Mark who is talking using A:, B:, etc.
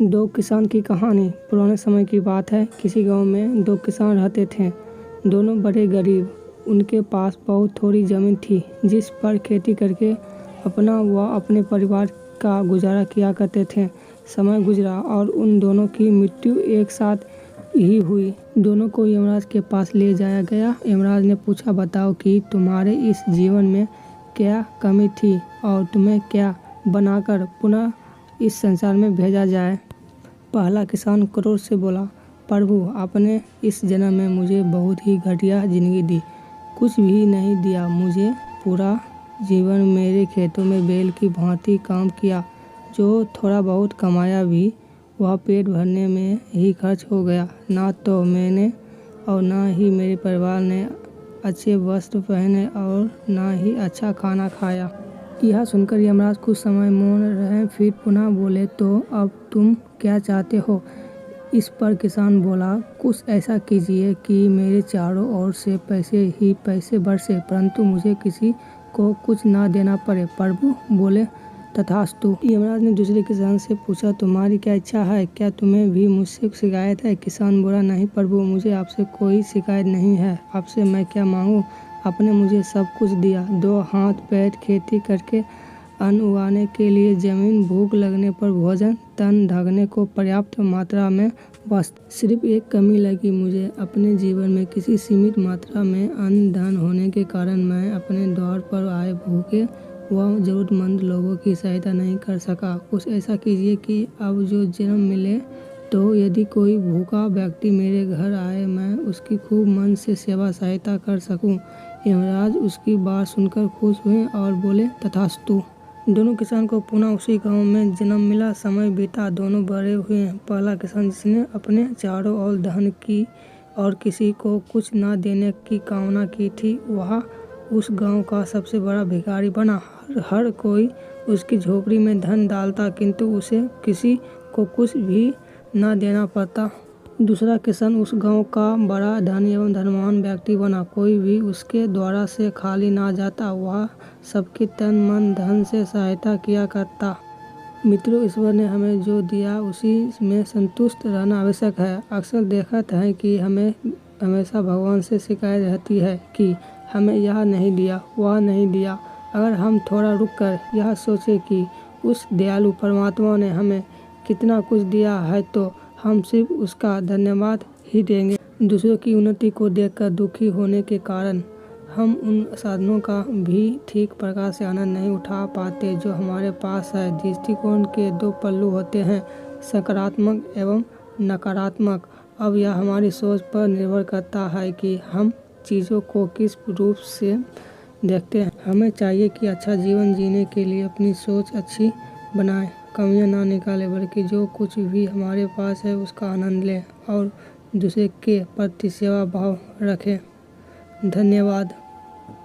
A: दो किसान की कहानी। पुराने समय की बात है। किसी गांव में दो किसान रहते थे। दोनों बड़े गरीब। उनके पास बहुत थोड़ी ज़मीन थी जिस पर खेती करके अपना व अपने परिवार का गुजारा किया करते थे। समय गुजरा और उन दोनों की मृत्यु एक साथ ही हुई। दोनों को यमराज के पास ले जाया गया। यमराज ने पूछा, बताओ कि तुम्हारे इस जीवन में क्या कमी थी और तुम्हें क्या बनाकर पुनः इस संसार में भेजा जाए। पहला किसान क्रोध से बोला, प्रभु, आपने इस जन्म में मुझे बहुत ही घटिया जिंदगी दी, कुछ भी नहीं दिया। मुझे पूरा जीवन मेरे खेतों में बैल की भांति काम किया। जो थोड़ा बहुत कमाया भी वह पेट भरने में ही खर्च हो गया। ना तो मैंने और ना ही मेरे परिवार ने अच्छे वस्त्र पहने और ना ही अच्छा खाना खाया। यह सुनकर यमराज कुछ समय मौन रहे, फिर पुनः बोले, तो अब तुम क्या चाहते हो। इस पर किसान बोला, कुछ ऐसा कीजिए कि मेरे चारों ओर से पैसे ही पैसे बरसे, परंतु मुझे किसी को कुछ ना देना पड़े। प्रभु बोले, तथास्तु। यमराज ने दूसरे किसान से पूछा, तुम्हारी क्या इच्छा है, क्या तुम्हें भी मुझसे शिकायत है। किसान बोला, नहीं प्रभु, मुझे आपसे कोई शिकायत नहीं है। आपसे मैं क्या मांगूं, आपने मुझे सब कुछ दिया। दो हाथ पैर, खेती करके अन्न उगाने के लिए जमीन, भूख लगने पर भोजन, तन ढकने को पर्याप्त मात्रा में वस्त्र। सिर्फ एक कमी लगी मुझे अपने जीवन में, किसी सीमित मात्रा में अन्न धन होने के कारण मैं अपने द्वार पर आए भूखे व जरूरतमंद लोगों की सहायता नहीं कर सका। कुछ ऐसा कीजिए कि अब जो जन्म मिले तो यदि कोई भूखा व्यक्ति मेरे घर आए, मैं उसकी खूब मन से सेवा सहायता कर सकूं। यमराज उसकी बात सुनकर खुश हुए और बोले, तथास्तु। दोनों किसान को पुनः उसी गांव में जन्म मिला। समय बीता, दोनों बड़े हुए। पहला किसान जिसने अपने चारों ओर धन की और किसी को कुछ न देने की कामना की थी, वह उस गांव का सबसे बड़ा भिखारी बना। हर कोई उसकी झोपड़ी में धन डालता, किंतु उसे किसी को कुछ भी न देना पड़ता। दूसरा किसान उस गांव का बड़ा धनी एवं धनवान व्यक्ति बना। कोई भी उसके द्वारा से खाली ना जाता। वह सबकी तन मन धन से सहायता किया करता। मित्रों, ईश्वर ने हमें जो दिया उसी में संतुष्ट रहना आवश्यक है। अक्सर देखते हैं कि हमें हमेशा भगवान से शिकायत रहती है कि हमें यह नहीं दिया, वह नहीं दिया। अगर हम थोड़ा रुककर यह सोचें कि उस दयालु परमात्मा ने हमें कितना कुछ दिया है, तो हम सिर्फ उसका धन्यवाद ही देंगे। दूसरों की उन्नति को देखकर दुखी होने के कारण हम उन साधनों का भी ठीक प्रकार से आनंद नहीं उठा पाते जो हमारे पास है। दृष्टिकोण के दो पहलू होते हैं, सकारात्मक एवं नकारात्मक। अब यह हमारी सोच पर निर्भर करता है कि हम चीज़ों को किस रूप से देखते हैं। हमें चाहिए कि अच्छा जीवन जीने के लिए अपनी सोच अच्छी बनाएं, कमियां ना निकालें, बल्कि जो कुछ भी हमारे पास है उसका आनंद लें और दूसरे के प्रति सेवा भाव रखें। धन्यवाद।